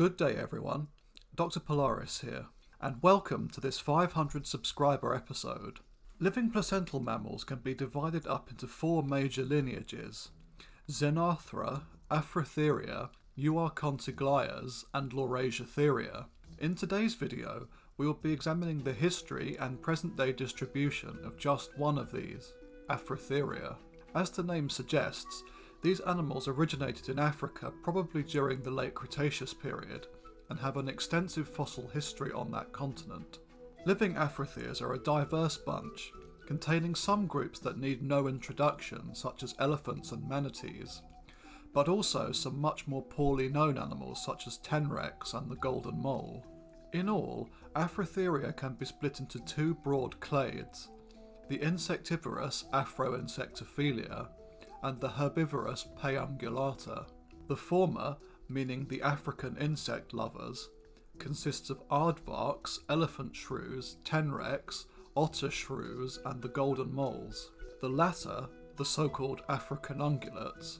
Good day everyone, Dr. Polaris here, and welcome to this 500 subscriber episode. Living placental mammals can be divided up into four major lineages: Xenarthra, Afrotheria, Euarchontiglias, and Laurasiatheria. In today's video, we will be examining the history and present-day distribution of just one of these, Afrotheria. As the name suggests, these animals originated in Africa probably during the late Cretaceous period, and have an extensive fossil history on that continent. Living Afrotheres are a diverse bunch, containing some groups that need no introduction, such as elephants and manatees, but also some much more poorly known animals such as tenrecs and the golden mole. In all, Afrotheria can be split into two broad clades: the insectivorous Afroinsectophilia and the herbivorous Paeungulata. The former, meaning the African insect lovers, consists of aardvarks, elephant shrews, tenrecs, otter shrews, and the golden moles. The latter, the so-called African ungulates,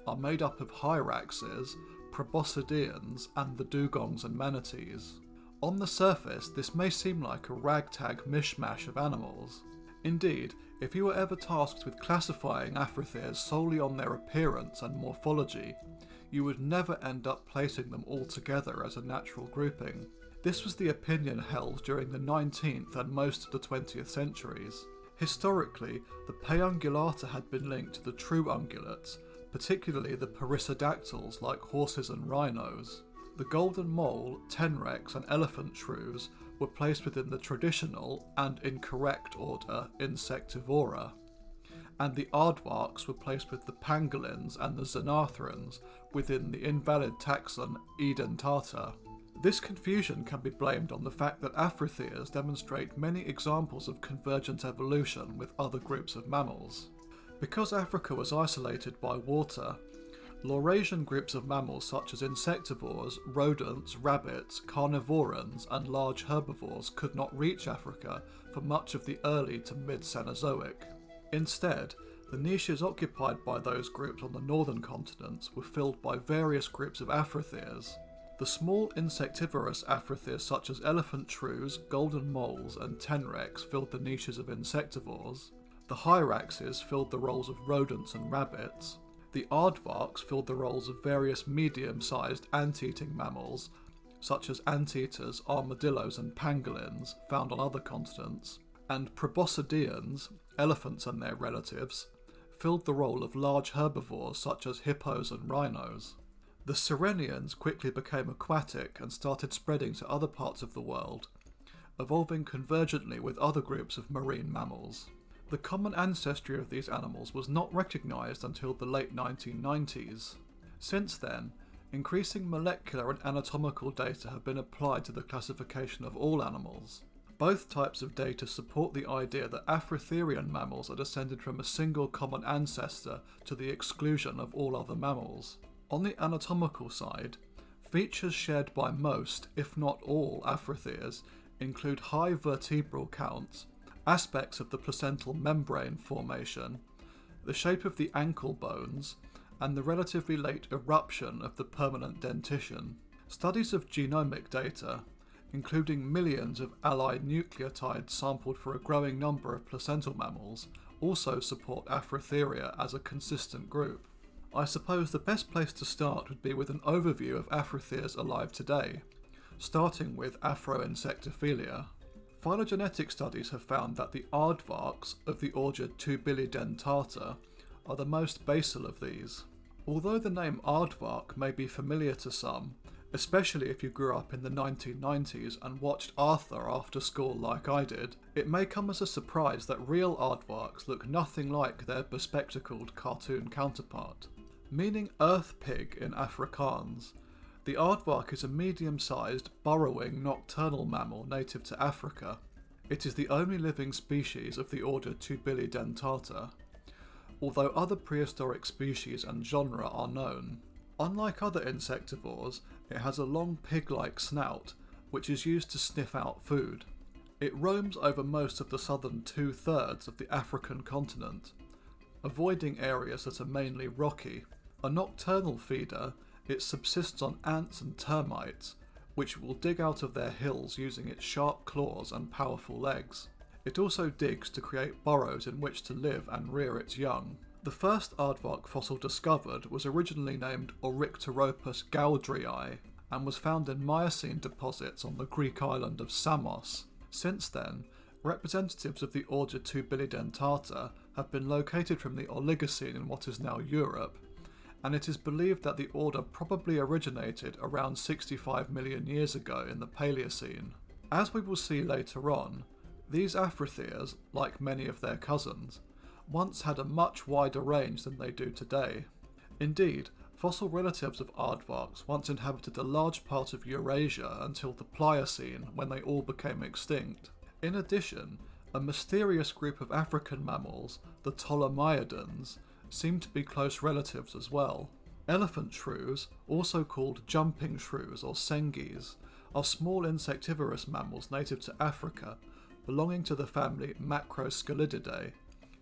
are made up of hyraxes, proboscideans, and the dugongs and manatees. On the surface, this may seem like a ragtag mishmash of animals. Indeed, if you were ever tasked with classifying Afrotheres solely on their appearance and morphology, you would never end up placing them all together as a natural grouping. This was the opinion held during the 19th and most of the 20th centuries. Historically, the Paeungulata had been linked to the true ungulates, particularly the perissodactyls like horses and rhinos. The golden mole, tenrecs, and elephant shrews were placed within the traditional and incorrect order Insectivora, and the Aardvarks were placed with the pangolins and the Xenarthrans within the invalid taxon Edentata. This confusion can be blamed on the fact that Afrotheres demonstrate many examples of convergent evolution with other groups of mammals. Because Africa was isolated by water, Laurasian groups of mammals such as insectivores, rodents, rabbits, carnivorans, and large herbivores could not reach Africa for much of the early to mid-Cenozoic. Instead, the niches occupied by those groups on the northern continents were filled by various groups of Afrotheres. The small insectivorous Afrotheres such as elephant shrews, golden moles, and tenrecs filled the niches of insectivores. The Hyraxes filled the roles of rodents and rabbits. The Aardvarks filled the roles of various medium-sized ant-eating mammals, such as anteaters, armadillos, and pangolins, found on other continents, and proboscideans, elephants and their relatives, filled the role of large herbivores such as hippos and rhinos. The Sirenians quickly became aquatic and started spreading to other parts of the world, evolving convergently with other groups of marine mammals. The common ancestry of these animals was not recognised until the late 1990s. Since then, increasing molecular and anatomical data have been applied to the classification of all animals. Both types of data support the idea that Afrotherian mammals are descended from a single common ancestor to the exclusion of all other mammals. On the anatomical side, features shared by most, if not all, Afrotheres include high vertebral counts, aspects of the placental membrane formation, the shape of the ankle bones, and the relatively late eruption of the permanent dentition. Studies of genomic data, including millions of allied nucleotides sampled for a growing number of placental mammals, also support Afrotheria as a consistent group. I suppose the best place to start would be with an overview of Afrotheres alive today, starting with Afroinsectophilia. Phylogenetic studies have found that the Aardvarks of the order Tubilidentata are the most basal of these. Although the name Aardvark may be familiar to some, especially if you grew up in the 1990s and watched Arthur after school like I did, it may come as a surprise that real Aardvarks look nothing like their bespectacled cartoon counterpart. Meaning earth pig in Afrikaans, the aardvark is a medium-sized, burrowing, nocturnal mammal native to Africa. It is the only living species of the order Tubilidentata, although other prehistoric species and genera are known. Unlike other insectivores, it has a long pig-like snout, which is used to sniff out food. It roams over most of the southern 2/3 of the African continent, avoiding areas that are mainly rocky. A nocturnal feeder, It subsists on ants and termites, which it will dig out of their hills using its sharp claws and powerful legs. It also digs to create burrows in which to live and rear its young. The first aardvark fossil discovered was originally named Orycteropus gowdrii and was found in Miocene deposits on the Greek island of Samos. Since then, representatives of the order Tubilidentata have been located from the Oligocene in what is now Europe, and it is believed that the order probably originated around 65 million years ago in the Paleocene. As we will see later on, these Afrotheres, like many of their cousins, once had a much wider range than they do today. Indeed, fossil relatives of aardvarks once inhabited a large part of Eurasia until the Pliocene, when they all became extinct. In addition, a mysterious group of African mammals, the Ptolemaeidans, seem to be close relatives as well. Elephant shrews, also called jumping shrews or sengis, are small insectivorous mammals native to Africa, belonging to the family Macroscelididae,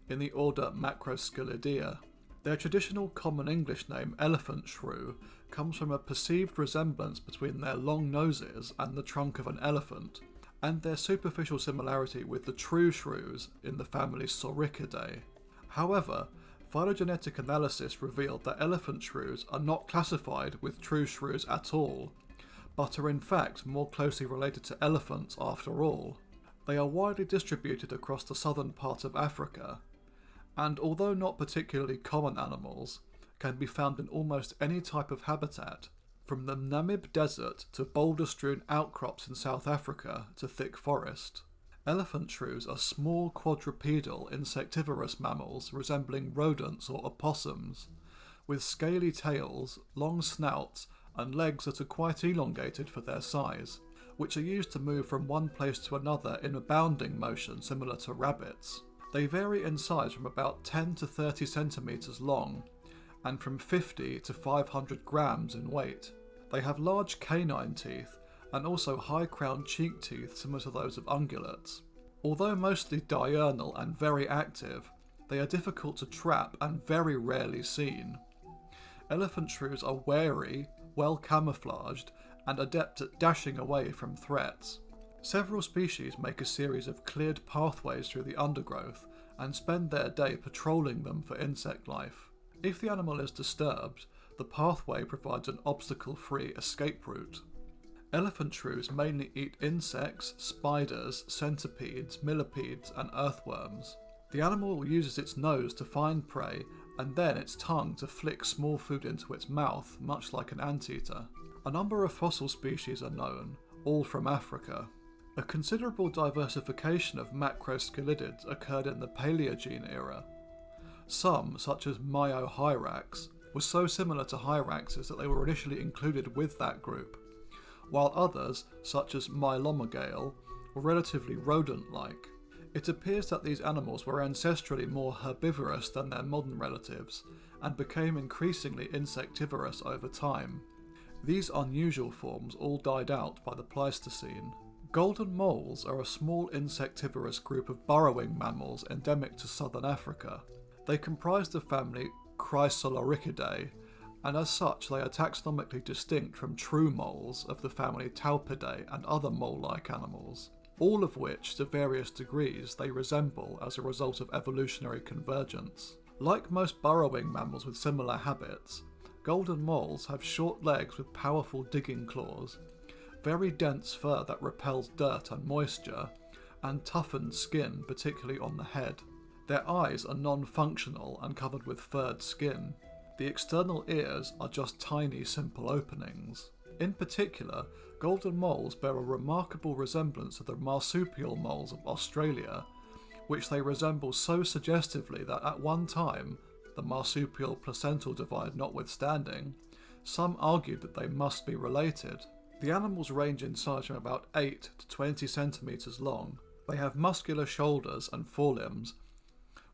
in the order Macroscelidea. Their traditional common English name, elephant shrew, comes from a perceived resemblance between their long noses and the trunk of an elephant, and their superficial similarity with the true shrews in the family Sauricidae. However, phylogenetic analysis revealed that elephant shrews are not classified with true shrews at all, but are in fact more closely related to elephants after all. They are widely distributed across the southern part of Africa, and although not particularly common animals, can be found in almost any type of habitat, from the Namib Desert to boulder-strewn outcrops in South Africa to thick forest. Elephant shrews are small quadrupedal insectivorous mammals resembling rodents or opossums, with scaly tails, long snouts, and legs that are quite elongated for their size, which are used to move from one place to another in a bounding motion similar to rabbits. They vary in size from about 10 to 30 centimetres long, and from 50 to 500 grams in weight. They have large canine teeth, and also high-crowned cheek teeth similar to those of ungulates. Although mostly diurnal and very active, they are difficult to trap and very rarely seen. Elephant shrews are wary, well camouflaged, and adept at dashing away from threats. Several species make a series of cleared pathways through the undergrowth and spend their day patrolling them for insect life. If the animal is disturbed, the pathway provides an obstacle-free escape route. Elephant shrews mainly eat insects, spiders, centipedes, millipedes, and earthworms. The animal uses its nose to find prey and then its tongue to flick small food into its mouth, much like an anteater. A number of fossil species are known, all from Africa. A considerable diversification of macroscelidids occurred in the Paleogene era. Some, such as Myo-Hyrax, were so similar to Hyraxes that they were initially included with that group, while others, such as Mylomygale, were relatively rodent-like. It appears that these animals were ancestrally more herbivorous than their modern relatives, and became increasingly insectivorous over time. These unusual forms all died out by the Pleistocene. Golden moles are a small insectivorous group of burrowing mammals endemic to southern Africa. They comprise the family Chrysolorhynchidae, and as such they are taxonomically distinct from true moles of the family Taupidae and other mole-like animals, all of which, to various degrees, they resemble as a result of evolutionary convergence. Like most burrowing mammals with similar habits, golden moles have short legs with powerful digging claws, very dense fur that repels dirt and moisture, and toughened skin, particularly on the head. Their eyes are non-functional and covered with furred skin. The external ears are just tiny, simple openings. In particular, golden moles bear a remarkable resemblance to the marsupial moles of Australia, which they resemble so suggestively that at one time, the marsupial placental divide notwithstanding, some argued that they must be related. The animals range in size from about 8 to 20 centimetres long. They have muscular shoulders and forelimbs,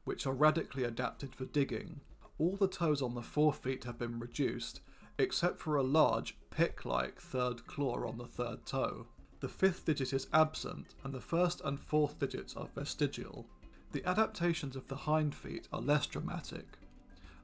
which are radically adapted for digging. All the toes on the forefeet have been reduced, except for a large, pick-like third claw on the third toe. The fifth digit is absent, and the first and fourth digits are vestigial. The adaptations of the hind feet are less dramatic.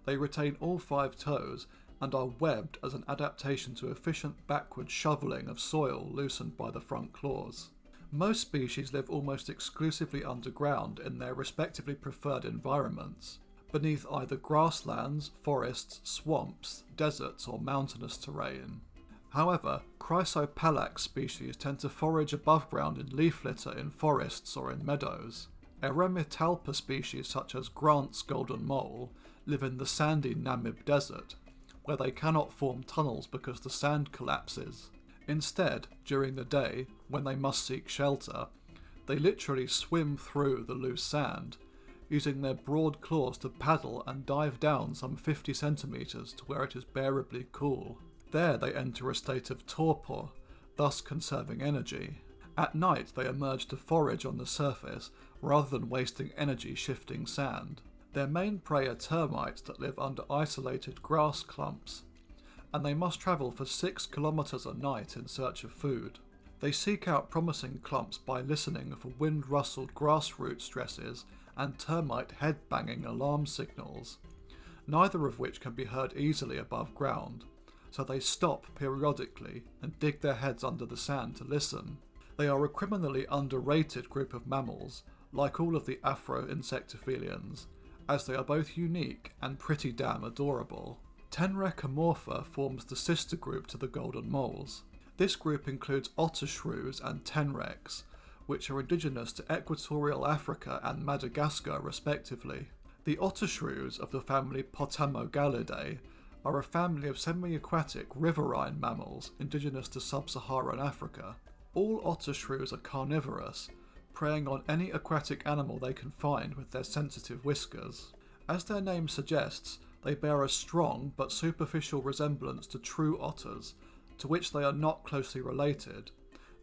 They retain all 5 toes, and are webbed as an adaptation to efficient backward shoveling of soil loosened by the front claws. Most species live almost exclusively underground in their respectively preferred environments, beneath either grasslands, forests, swamps, deserts or mountainous terrain. However, chrysopalax species tend to forage above ground in leaf litter in forests or in meadows. Eremitalpa species such as Grant's golden mole live in the sandy Namib Desert, where they cannot form tunnels because the sand collapses. Instead, during the day, when they must seek shelter, they literally swim through the loose sand, using their broad claws to paddle and dive down some 50 centimetres to where it is bearably cool. There they enter a state of torpor, thus conserving energy. At night they emerge to forage on the surface rather than wasting energy shifting sand. Their main prey are termites that live under isolated grass clumps, and they must travel for 6 kilometres a night in search of food. They seek out promising clumps by listening for wind-rustled grassroot stresses and termite head-banging alarm signals, neither of which can be heard easily above ground, so they stop periodically and dig their heads under the sand to listen. They are a criminally underrated group of mammals, like all of the Afro-insectophilians, as they are both unique and pretty damn adorable. Tenrecomorpha forms the sister group to the golden moles. This group includes Otter Shrews and tenrecs, which are indigenous to equatorial Africa and Madagascar respectively. The Otter Shrews of the family Potamogalidae are a family of semi-aquatic riverine mammals indigenous to sub-Saharan Africa. All otter shrews are carnivorous, preying on any aquatic animal they can find with their sensitive whiskers. As their name suggests, they bear a strong but superficial resemblance to true otters, to which they are not closely related,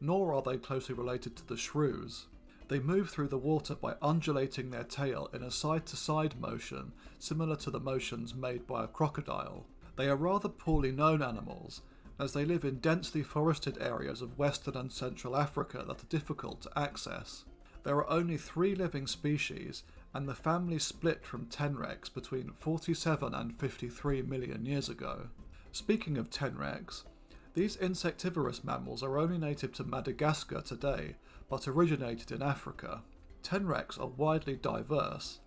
nor are they closely related to the shrews. They move through the water by undulating their tail in a side-to-side motion similar to the motions made by a crocodile. They are rather poorly known animals, as they live in densely forested areas of Western and Central Africa that are difficult to access. There are only 3 living species, and the family split from tenrecs between 47 and 53 million years ago. Speaking of tenrecs, these insectivorous mammals are only native to Madagascar today, but originated in Africa. Tenrecs are widely diverse.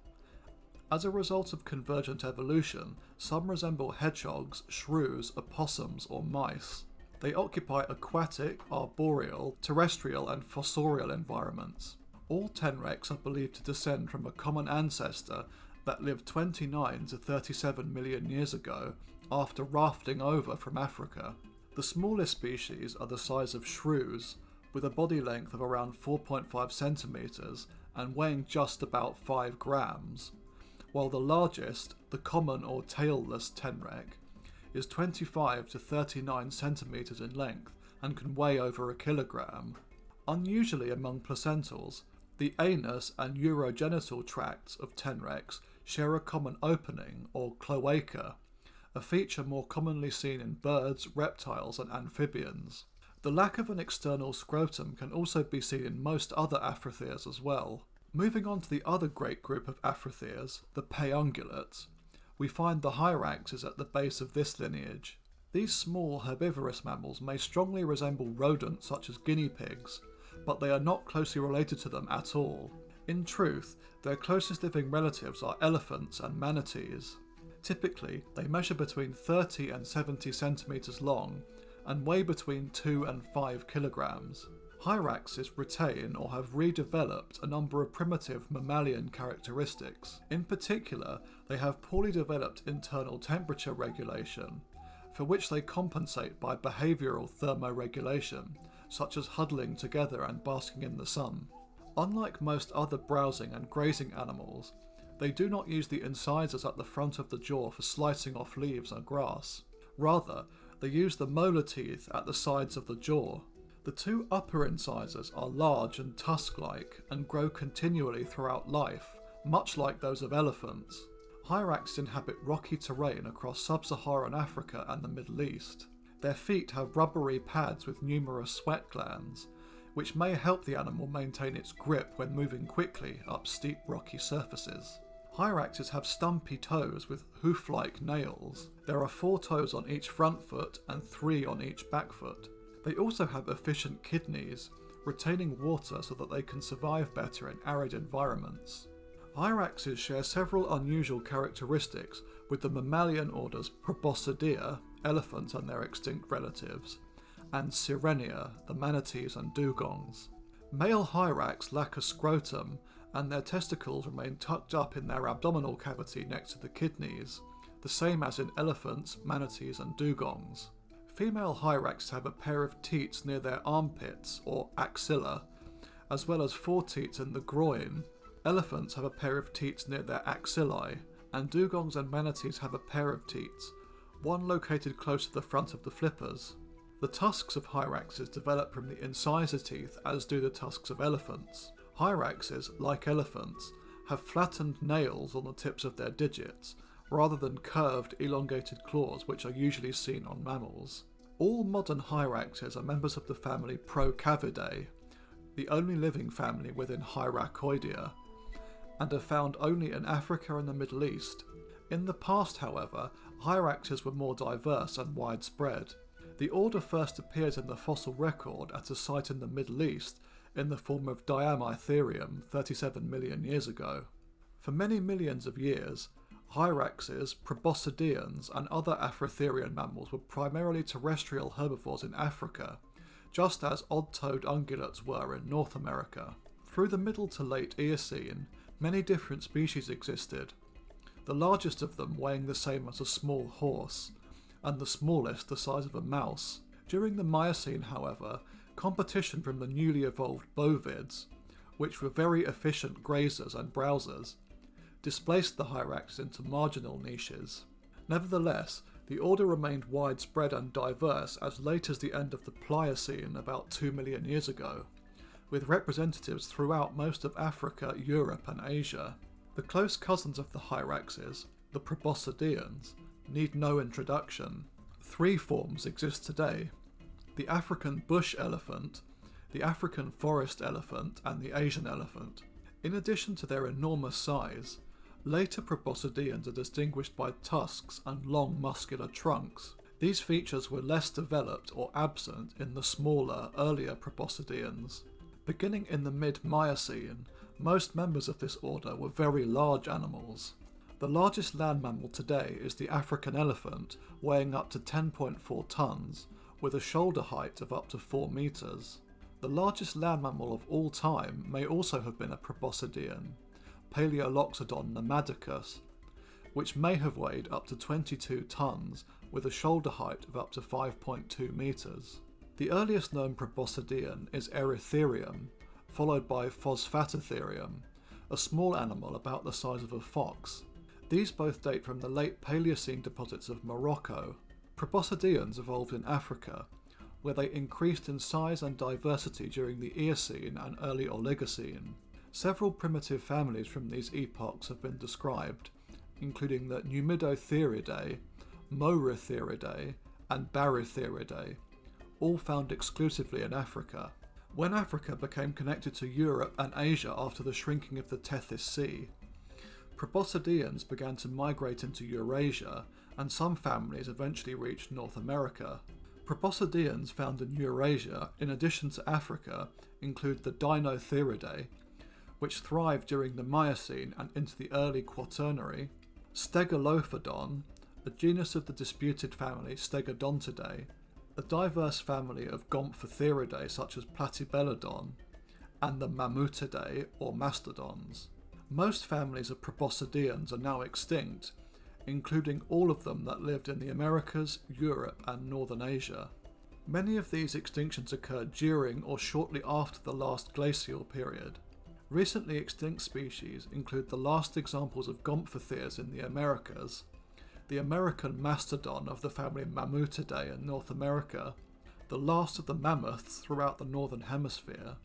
As a result of convergent evolution, some resemble hedgehogs, shrews, opossums, or mice. They occupy aquatic, arboreal, terrestrial, and fossorial environments. All tenrecs are believed to descend from a common ancestor that lived 29 to 37 million years ago after rafting over from Africa. The smallest species are the size of shrews, with a body length of around 4.5 centimetres and weighing just about 5 grams, while the largest, the common or tailless tenrec, is 25 to 39 centimetres in length and can weigh over a kilogram. Unusually among placentals, the anus and urogenital tracts of tenrecs share a common opening, or cloaca, a feature more commonly seen in birds, reptiles and amphibians. The lack of an external scrotum can also be seen in most other Afrotheres as well. Moving on to the other great group of Afrotheres, the Paeungulates, we find the Hyraxes at the base of this lineage. These small herbivorous mammals may strongly resemble rodents such as guinea pigs, but they are not closely related to them at all. In truth, their closest living relatives are elephants and manatees. Typically, they measure between 30 and 70 centimetres long and weigh between 2 and 5 kilograms. Hyraxes retain or have redeveloped a number of primitive mammalian characteristics. In particular, they have poorly developed internal temperature regulation, for which they compensate by behavioural thermoregulation, such as huddling together and basking in the sun. Unlike most other browsing and grazing animals, they do not use the incisors at the front of the jaw for slicing off leaves or grass. Rather, they use the molar teeth at the sides of the jaw. The 2 upper incisors are large and tusk-like and grow continually throughout life, much like those of elephants. Hyraxes inhabit rocky terrain across sub-Saharan Africa and the Middle East. Their feet have rubbery pads with numerous sweat glands, which may help the animal maintain its grip when moving quickly up steep rocky surfaces. Hyraxes have stumpy toes with hoof-like nails. There are 4 toes on each front foot and 3 on each back foot. They also have efficient kidneys, retaining water so that they can survive better in arid environments. Hyraxes share several unusual characteristics with the mammalian orders Proboscidea, elephants and their extinct relatives, and Sirenia, the manatees and dugongs. Male hyrax lack a scrotum, and their testicles remain tucked up in their abdominal cavity next to the kidneys, the same as in elephants, manatees and dugongs. Female hyraxes have a pair of teats near their armpits, or axilla, as well as 4 teats in the groin. Elephants have a pair of teats near their axillae, and dugongs and manatees have a pair of teats, one located close to the front of the flippers. The tusks of hyraxes develop from the incisor teeth, as do the tusks of elephants. Hyraxes, like elephants, have flattened nails on the tips of their digits, rather than curved, elongated claws which are usually seen on mammals. All modern hyraxes are members of the family Procavidae, the only living family within Hyracoidea, and are found only in Africa and the Middle East. In the past, however, hyraxes were more diverse and widespread. The order first appears in the fossil record at a site in the Middle East in the form of Diamytherium 37 million years ago. For many millions of years, hyraxes, proboscideans and other Afrotherian mammals were primarily terrestrial herbivores in Africa, just as odd-toed ungulates were in North America. Through the Middle to Late Eocene, many different species existed, the largest of them weighing the same as a small horse, and the smallest the size of a mouse. During the Miocene, however, competition from the newly evolved bovids, which were very efficient grazers and browsers, displaced the hyraxes into marginal niches. Nevertheless, the order remained widespread and diverse as late as the end of the Pliocene about 2 million years ago, with representatives throughout most of Africa, Europe and Asia. The close cousins of the hyraxes, the proboscideans, need no introduction. 3 forms exist today: the African bush elephant, the African forest elephant and the Asian elephant. In addition to their enormous size, later proboscideans are distinguished by tusks and long muscular trunks. These features were less developed or absent in the smaller, earlier proboscideans. Beginning in the mid-Miocene, most members of this order were very large animals. The largest land mammal today is the African elephant, weighing up to 10.4 tons, with a shoulder height of up to 4 meters. The largest land mammal of all time may also have been a proboscidean, Paleoloxodon namadicus, which may have weighed up to 22 tons with a shoulder height of up to 5.2 meters. The earliest known proboscidean is Erytherium, followed by Phosphatotherium, a small animal about the size of a fox. These both date from the late Paleocene deposits of Morocco. Proboscideans evolved in Africa, where they increased in size and diversity during the Eocene and early Oligocene. Several primitive families from these epochs have been described, including the Numidotheridae, Moeritheridae, and Barytheridae, all found exclusively in Africa. When Africa became connected to Europe and Asia after the shrinking of the Tethys Sea, proboscideans began to migrate into Eurasia, and some families eventually reached North America. Proboscideans found in Eurasia, in addition to Africa, include the Dinotheridae, which thrived during the Miocene and into the early Quaternary, Stegalophodon, a genus of the disputed family Stegodontidae, a diverse family of Gomphotheridae such as Platybelodon, and the Mammutidae or mastodons. Most families of proboscideans are now extinct, including all of them that lived in the Americas, Europe and Northern Asia. Many of these extinctions occurred during or shortly after the last glacial period. Recently extinct species include the last examples of Gomphotheres in the Americas, the American mastodon of the family Mammutidae in North America, the last of the mammoths throughout the Northern Hemisphere,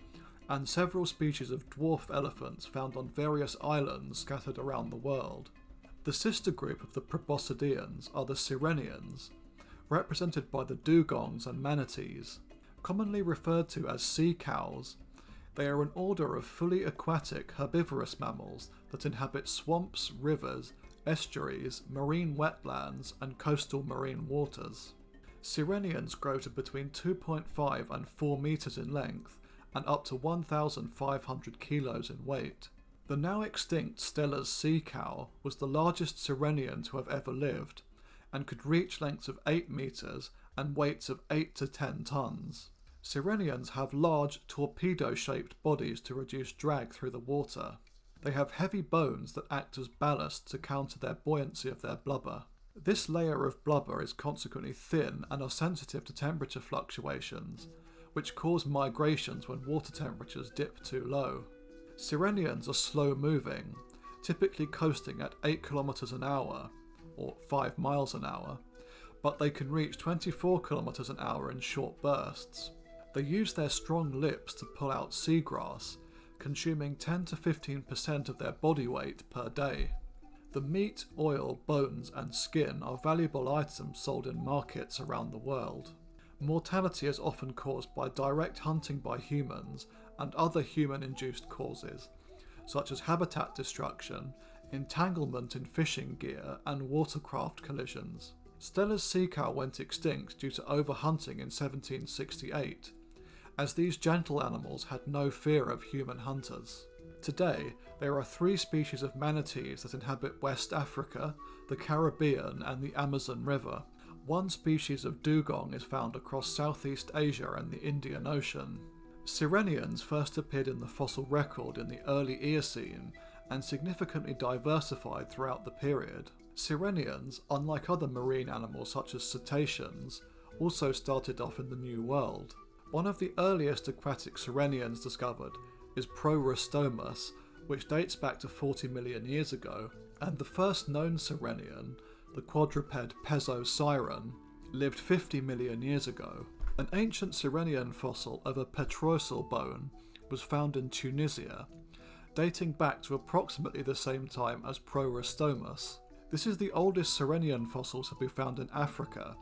and several species of dwarf elephants found on various islands scattered around the world. The sister group of the proboscideans are the Sirenians, represented by the dugongs and manatees. Commonly referred to as sea cows, They are an order of fully aquatic herbivorous mammals that inhabit swamps, rivers, estuaries, marine wetlands, and coastal marine waters. Sirenians grow to between 2.5 and 4 metres in length and up to 1,500 kilos in weight. The now extinct Steller's sea cow was the largest Sirenian to have ever lived and could reach lengths of 8 metres and weights of 8 to 10 tonnes. Sirenians have large torpedo-shaped bodies to reduce drag through the water. They have heavy bones that act as ballast to counter their buoyancy of their blubber. This layer of blubber is consequently thin and are sensitive to temperature fluctuations, which cause migrations when water temperatures dip too low. Sirenians are slow-moving, typically coasting at 8 km an hour, or 5 miles an hour, but they can reach 24 km an hour in short bursts. They use their strong lips to pull out seagrass, consuming 10 to 15% of their body weight per day. The meat, oil, bones and skin are valuable items sold in markets around the world. Mortality is often caused by direct hunting by humans and other human-induced causes, such as habitat destruction, entanglement in fishing gear and watercraft collisions. Steller's sea cow went extinct due to overhunting in 1768, as these gentle animals had no fear of human hunters. Today, there are 3 species of manatees that inhabit West Africa, the Caribbean and the Amazon River. 1 species of dugong is found across Southeast Asia and the Indian Ocean. Sirenians first appeared in the fossil record in the early Eocene and significantly diversified throughout the period. Sirenians, unlike other marine animals such as cetaceans, also started off in the New World. One of the earliest aquatic Sirenians discovered is Prorustomus, which dates back to 40 million years ago, and the first known Sirenian, the quadruped Pesosiren, lived 50 million years ago. An ancient Sirenian fossil of a petrosal bone was found in Tunisia, dating back to approximately the same time as Prorustomus. This is the oldest Sirenian fossil to be found in Africa,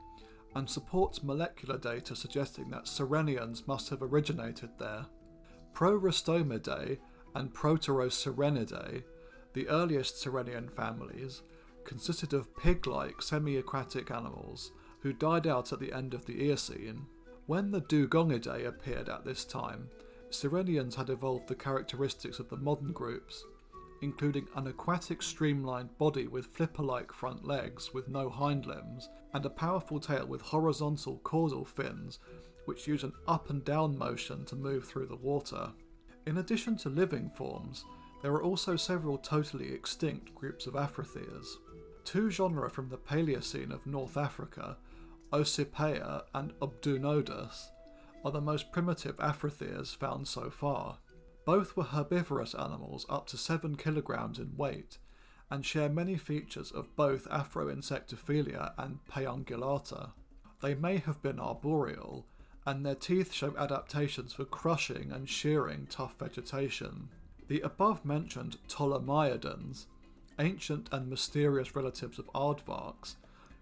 and supports molecular data suggesting that Sirenians must have originated there. Prorustomidae and Proterosirenidae, the earliest Sirenian families, consisted of pig-like semi-aquatic animals who died out at the end of the Eocene. When the Dugongidae appeared at this time, Sirenians had evolved the characteristics of the modern groups, including an aquatic streamlined body with flipper-like front legs with no hind limbs, and a powerful tail with horizontal caudal fins which use an up and down motion to move through the water. In addition to living forms, there are also several totally extinct groups of Afrotheres. 2 genera from the Paleocene of North Africa, Ocypea and Obdunodus, are the most primitive Afrotheres found so far. Both were herbivorous animals up to 7 kilograms in weight, and share many features of both Afroinsectophilia and Paeungulata. They may have been arboreal, and their teeth show adaptations for crushing and shearing tough vegetation. The above-mentioned Ptolemaeidans, ancient and mysterious relatives of Aardvarks,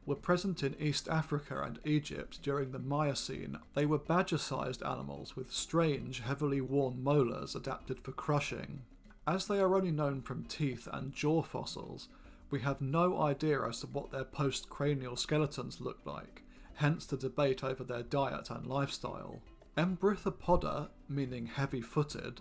were present in East Africa and Egypt during the Miocene. They were badger-sized animals with strange, heavily worn molars adapted for crushing. As they are only known from teeth and jaw fossils, we have no idea as to what their post-cranial skeletons looked like, hence the debate over their diet and lifestyle. Embrithopoda, meaning heavy-footed,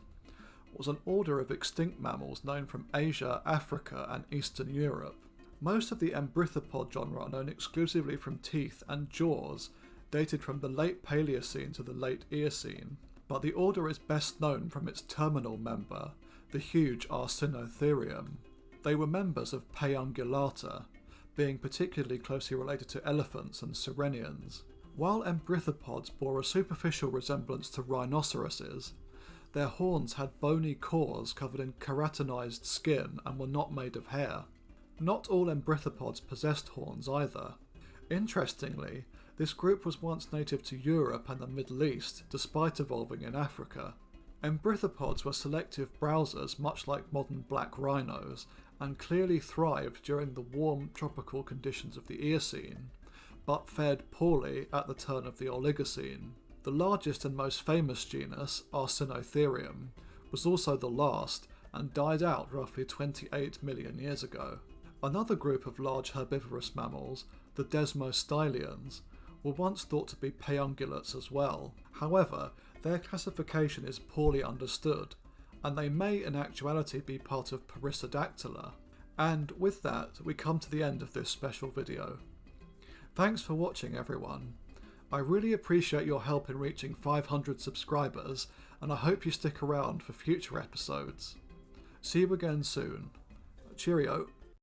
was an order of extinct mammals known from Asia, Africa and Eastern Europe. Most of the embrythopod genre are known exclusively from teeth and jaws, dated from the late Paleocene to the late Eocene, but the order is best known from its terminal member, the huge Arsinotherium. They were members of Paeungulata, being particularly closely related to elephants and Sirenians. While embrithopods bore a superficial resemblance to rhinoceroses, their horns had bony cores covered in keratinized skin and were not made of hair. Not all embrithopods possessed horns either. Interestingly, this group was once native to Europe and the Middle East, despite evolving in Africa. Embrithopods were selective browsers much like modern black rhinos, and clearly thrived during the warm tropical conditions of the Eocene, but fared poorly at the turn of the Oligocene. The largest and most famous genus, Arsinotherium, was also the last and died out roughly 28 million years ago. Another group of large herbivorous mammals, the desmostylians, were once thought to be paeungulates as well. However, their classification is poorly understood, and they may in actuality be part of Perissodactyla. And with that, we come to the end of this special video. Thanks for watching, everyone. I really appreciate your help in reaching 500 subscribers, and I hope you stick around for future episodes. See you again soon. Cheerio.